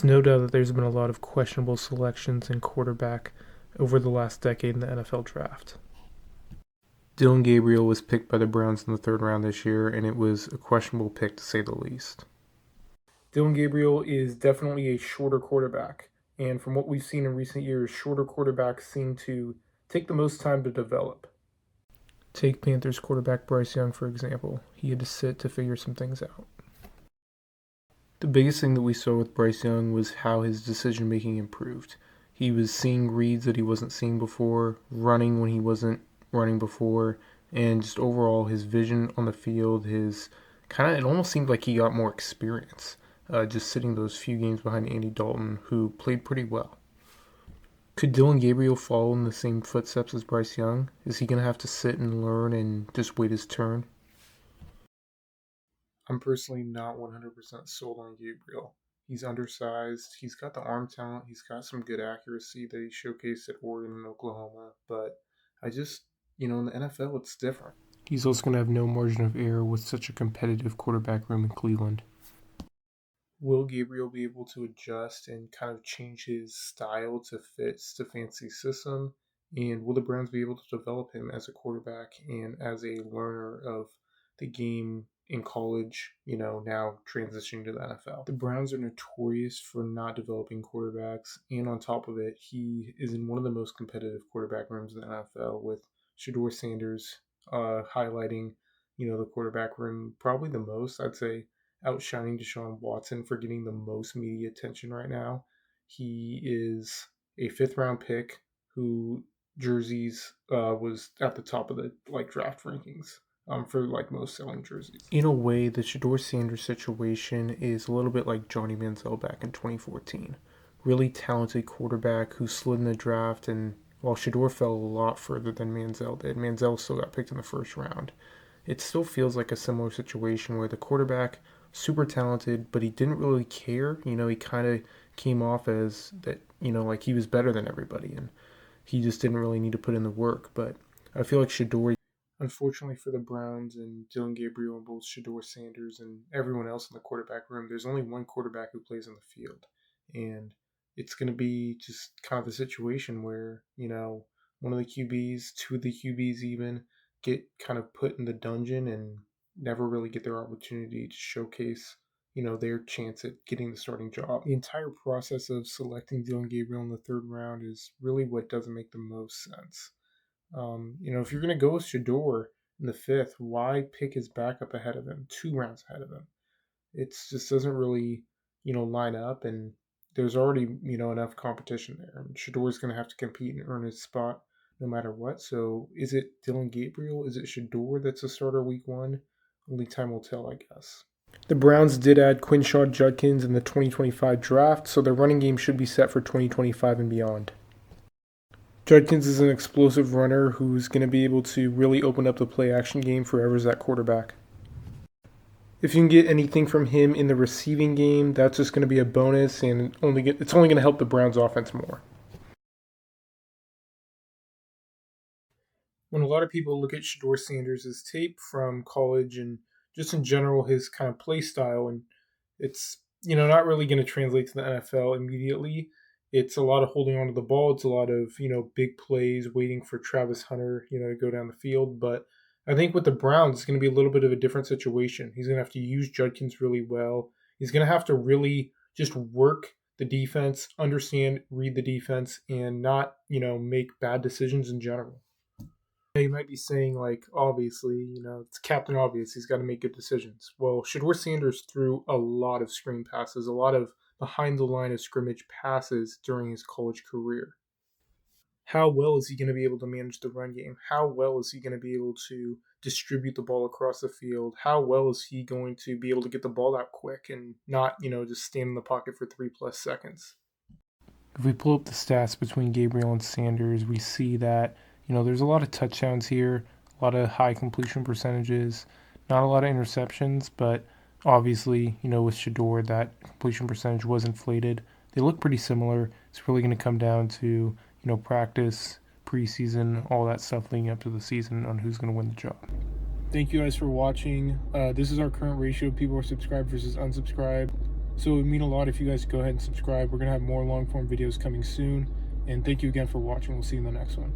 It's no doubt that there's been a lot of questionable selections in quarterback over the last decade in the NFL draft. Dillon Gabriel was picked by the Browns in the third round this year, and it was a questionable pick to say the least. Dillon Gabriel is definitely a shorter quarterback, and from what we've seen in recent years, shorter quarterbacks seem to take the most time to develop. Take Panthers quarterback Bryce Young, for example. He had to sit to figure some things out. The biggest thing that we saw with Bryce Young was how his decision-making improved. He was seeing reads that he wasn't seeing before, running when he wasn't running before, and just overall his vision on the field, it almost seemed like he got more experience, just sitting those few games behind Andy Dalton, who played pretty well. Could Dillon Gabriel follow in the same footsteps as Bryce Young? Is he going to have to sit and learn and just wait his turn? I'm personally not 100% sold on Gabriel. He's undersized, he's got the arm talent, he's got some good accuracy that he showcased at Oregon and Oklahoma, but in the NFL, it's different. He's also going to have no margin of error with such a competitive quarterback room in Cleveland. Will Gabriel be able to adjust and kind of change his style to fit Stefanski's system? And will the Browns be able to develop him as a quarterback and as a learner of the game in college, now transitioning to the NFL? The Browns are notorious for not developing quarterbacks, and on top of it, he is in one of the most competitive quarterback rooms in the NFL with Shadour Sanders highlighting, the quarterback room probably the most, I'd say, outshining Deshaun Watson for getting the most media attention right now. He is a fifth-round pick who jerseys was at the top of the draft rankings for most selling jerseys. In a way, the Shadour Sanders situation is a little bit like Johnny Manziel back in 2014. Really talented quarterback who slid in the draft, and while Shadour fell a lot further than Manziel did, Manziel still got picked in the first round. It still feels like a similar situation where the quarterback, super talented, but he didn't really care. He kind of came off as that, like he was better than everybody, and he just didn't really need to put in the work. But I feel like Shadour, unfortunately for the Browns and Dillon Gabriel and both Shadour Sanders and everyone else in the quarterback room, there's only one quarterback who plays on the field. And it's going to be just kind of a situation where, one of the QBs, two of the QBs even, get kind of put in the dungeon and never really get their opportunity to showcase, their chance at getting the starting job. The entire process of selecting Dillon Gabriel in the third round is really what doesn't make the most sense. If you're going to go with Shadour in the fifth, why pick his backup ahead of him, 2 rounds ahead of him? It just doesn't really, line up, and there's already, enough competition there. And Shadour's going to have to compete and earn his spot no matter what. So is it Dillon Gabriel? Is it Shadour that's a starter week 1? Only time will tell, I guess. The Browns did add Quinshon Judkins in the 2025 draft, so their running game should be set for 2025 and beyond. Judkins is an explosive runner who's going to be able to really open up the play-action game for whoever's at quarterback. If you can get anything from him in the receiving game, that's just going to be a bonus, and it's only going to help the Browns' offense more. When a lot of people look at Shadour Sanders' tape from college and just in general his kind of play style, and it's not really going to translate to the NFL immediately. It's a lot of holding on to the ball. It's a lot of big plays, waiting for Travis Hunter to go down the field. But I think with the Browns, it's going to be a little bit of a different situation. He's going to have to use Judkins really well. He's going to have to really just work the defense, understand, read the defense, and not make bad decisions in general. You might be saying, obviously, it's Captain Obvious. He's got to make good decisions. Well, Shadour Sanders threw a lot of screen passes, a lot of behind the line of scrimmage passes during his college career. How well is he going to be able to manage the run game? How well is he going to be able to distribute the ball across the field? How well is he going to be able to get the ball out quick and not, just stand in the pocket for 3+ seconds? If we pull up the stats between Gabriel and Sanders, we see that there's a lot of touchdowns here, a lot of high completion percentages, not a lot of interceptions, but obviously, with Shadour, that completion percentage was inflated. They look pretty similar. It's really going to come down to, practice, preseason, all that stuff leading up to the season on who's going to win the job. Thank you guys for watching. This is our current ratio of people who are subscribed versus unsubscribed. So it would mean a lot if you guys go ahead and subscribe. We're going to have more long form videos coming soon. And thank you again for watching. We'll see you in the next one.